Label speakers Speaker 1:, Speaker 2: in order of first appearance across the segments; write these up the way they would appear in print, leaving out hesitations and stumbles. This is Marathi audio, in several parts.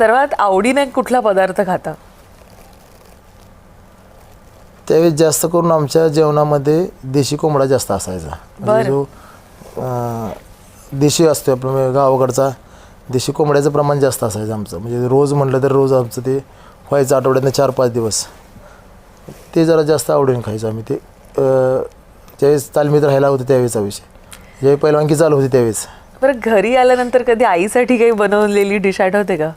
Speaker 1: सर्वात आवडीने कुठला पदार्थ खाता?
Speaker 2: त्यावेळेस जास्त करून आमच्या जेवणामध्ये देशी कोंबडा जास्त असायचा. म्हणजे जो देशी असतो आपल्या गावाकडचा देशी कोंबड्याचं प्रमाण जास्त असायचं आमचं. म्हणजे रोज म्हटलं तर रोज आमचं ते व्हायचं आठवड्यातनं 4-5 दिवस. ते जरा जास्त आवडीने खायचं आम्ही. ते ज्यावेळेस तालमीत राहायला होतं त्यावेळेचा विषय, ज्यावेळी पहिलवानकी चालू होती त्यावेळेस.
Speaker 1: बरं, घरी आल्यानंतर कधी आईसाठी काही बनवलेली डिश आठवते का?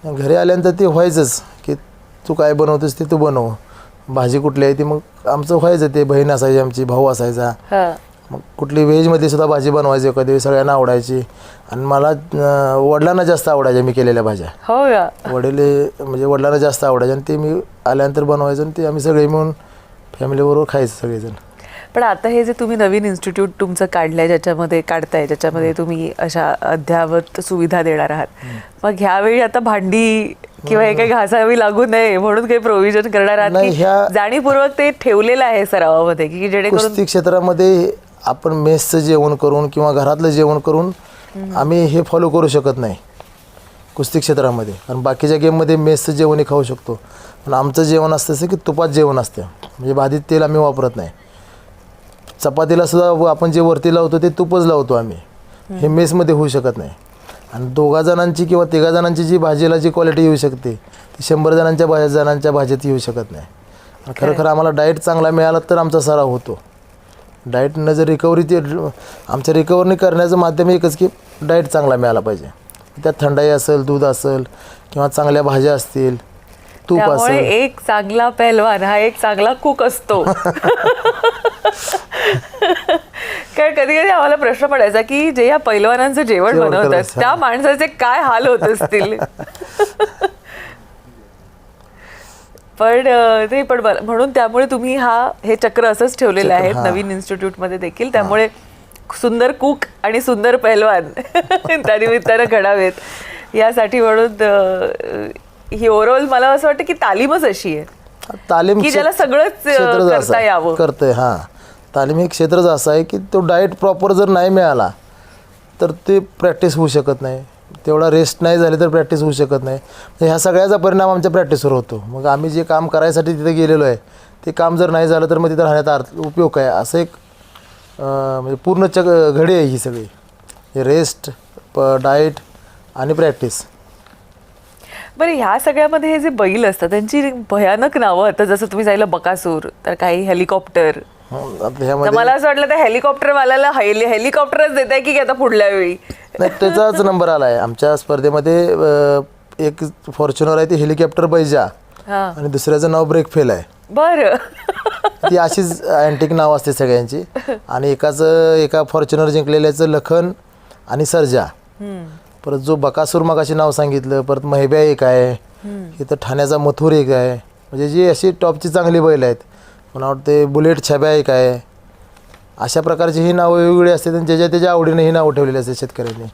Speaker 2: घरी आल्यानंतर ते व्हायचंच की तू काय बनवतोस ते तू बनव. भाजी कुठली आहे ती मग आमचं व्हायचं. ते बहीण असायची आमची, भाऊ असायचा. मग कुठली व्हेजमध्ये सुद्धा भाजी बनवायची कधी, सगळ्यांना आवडायची. आणि मला वडिलांना जास्त आवडायच्या मी केलेल्या भाज्या.
Speaker 1: हो का?
Speaker 2: म्हणजे वडिलांना जास्त आवडायच्या आणि ते मी आल्यानंतर बनवायचं आणि ते आम्ही सगळे मिळून फॅमिलीबरोबर खायचं सगळेजण.
Speaker 1: पण आता हे जे तुम्ही नवीन इन्स्टिट्यूट तुमचं काढलंय, ज्याच्यामध्ये तुम्ही अशा अद्ययावत सुविधा देणार आहात, मग ह्यावेळी आता भांडी किंवा हे काही घासावी लागू नये म्हणून काही प्रोव्हिजन करणार आहात की जाणीवपूर्वक ते ठेवलेलं आहे सरावामध्ये, की जेणेकरून
Speaker 2: कुस्ती क्षेत्रामध्ये आपण मेसचं जेवण करून किंवा घरातलं जेवण करून आम्ही हे फॉलो करू शकत नाही कुस्ती क्षेत्रामध्ये. कारण बाकीच्या गेममध्ये मेसचं जेवणही खाऊ शकतो, पण आमचं जेवण असतं असं की तुपात जेवण असतं. म्हणजे भाजीत तेल आम्ही वापरत नाही. चपातीला सुद्धा आपण जे वरती लावतो ते तुपच लावतो आम्ही. हे मेसमध्ये होऊ शकत नाही. आणि 2 जणांची किंवा 3 जणांची जी भाजीला जी क्वालिटी येऊ शकते ती 100 जणांच्या भाजीत येऊ शकत नाही. खरं आम्हाला डाएट चांगला मिळाला तर आमचा सराव होतो. डाएटनं जर आमच्या रिकव्हरी करण्याचं माध्यम एकच की डाएट चांगला मिळाला पाहिजे. त्यात थंडाई असेल, दूध असेल किंवा चांगल्या भाज्या असतील, तूप असेल.
Speaker 1: एक चांगला पहलवान हा एक चांगला कुक असतो. कारण कधी कधी आम्हाला प्रश्न पडायचा की जे या पैलवानांचं जेवण बनवतात त्या माणसाचे काय हाल होत असतील. पण म्हणून त्यामुळे तुम्ही हे चक्र असंच ठेवलेलं आहे नवीन इन्स्टिट्यूटमध्ये देखील. त्यामुळे सुंदर कुक आणि सुंदर पैलवान त्या निमित्तानं घडावेत यासाठी म्हणून ही ओव्हरऑल मला असं वाटतं की तालीमच अशी आहे
Speaker 2: तालीम
Speaker 1: की ज्याला सगळंच करता यावं.
Speaker 2: करतंय. तालीम हे क्षेत्रच असं आहे की तो डाएट प्रॉपर जर नाही मिळाला तर ते प्रॅक्टिस होऊ शकत नाही. तेवढा रेस्ट नाही झाली तर प्रॅक्टिस होऊ शकत नाही. ह्या सगळ्याचा परिणाम आमच्या प्रॅक्टिसवर होतो. मग आम्ही जे काम करायसाठी तिथे गेलेलो आहे ते काम जर नाही झालं तर मग तिथं राहण्याचा उपयोग काय, असं एक म्हणजे पूर्ण घडी आहे ही सगळी. रेस्ट, डाएट आणि प्रॅक्टिस.
Speaker 1: बरं, ह्या सगळ्यामध्ये हे जे बैल असतात त्यांची भयानक नावं. आता जसं तुम्ही सांगितलं बकासूर, तर काही हेलिकॉप्टर. मला असं वाटलं त्या हेलिकॉप्टरवाल्याला हेलिकॉप्टरच देत आहे की आता पुढल्या वेळी.
Speaker 2: नाही, त्याचाच नंबर आला आहे आमच्या स्पर्धेमध्ये. एक फॉर्च्युनर आहे ती हेलिकॉप्टर बैजा आणि दुसऱ्याचं नाव ब्रेकफेल आहे.
Speaker 1: बरं.
Speaker 2: ती अशीच अँटिक नाव असते सगळ्यांची. आणि एका फॉर्च्युनर जिंकलेल्याचं लखन आणि सर्जा. परत जो बकासूर मगाशी नाव सांगितलं, परत महिब्या एक आहे, इथं ठाण्याचा मथुर एक आहे. म्हणजे जी अशी टॉपची चांगली बैल आहेत. मला वाटते बुलेट छब्या एक आहे. अशा प्रकारची ही नावं वेगवेगळी असतात आणि ज्याच्या त्याच्या आवडीने ही नावं ठेवलेली असतात शेतकऱ्यांनी.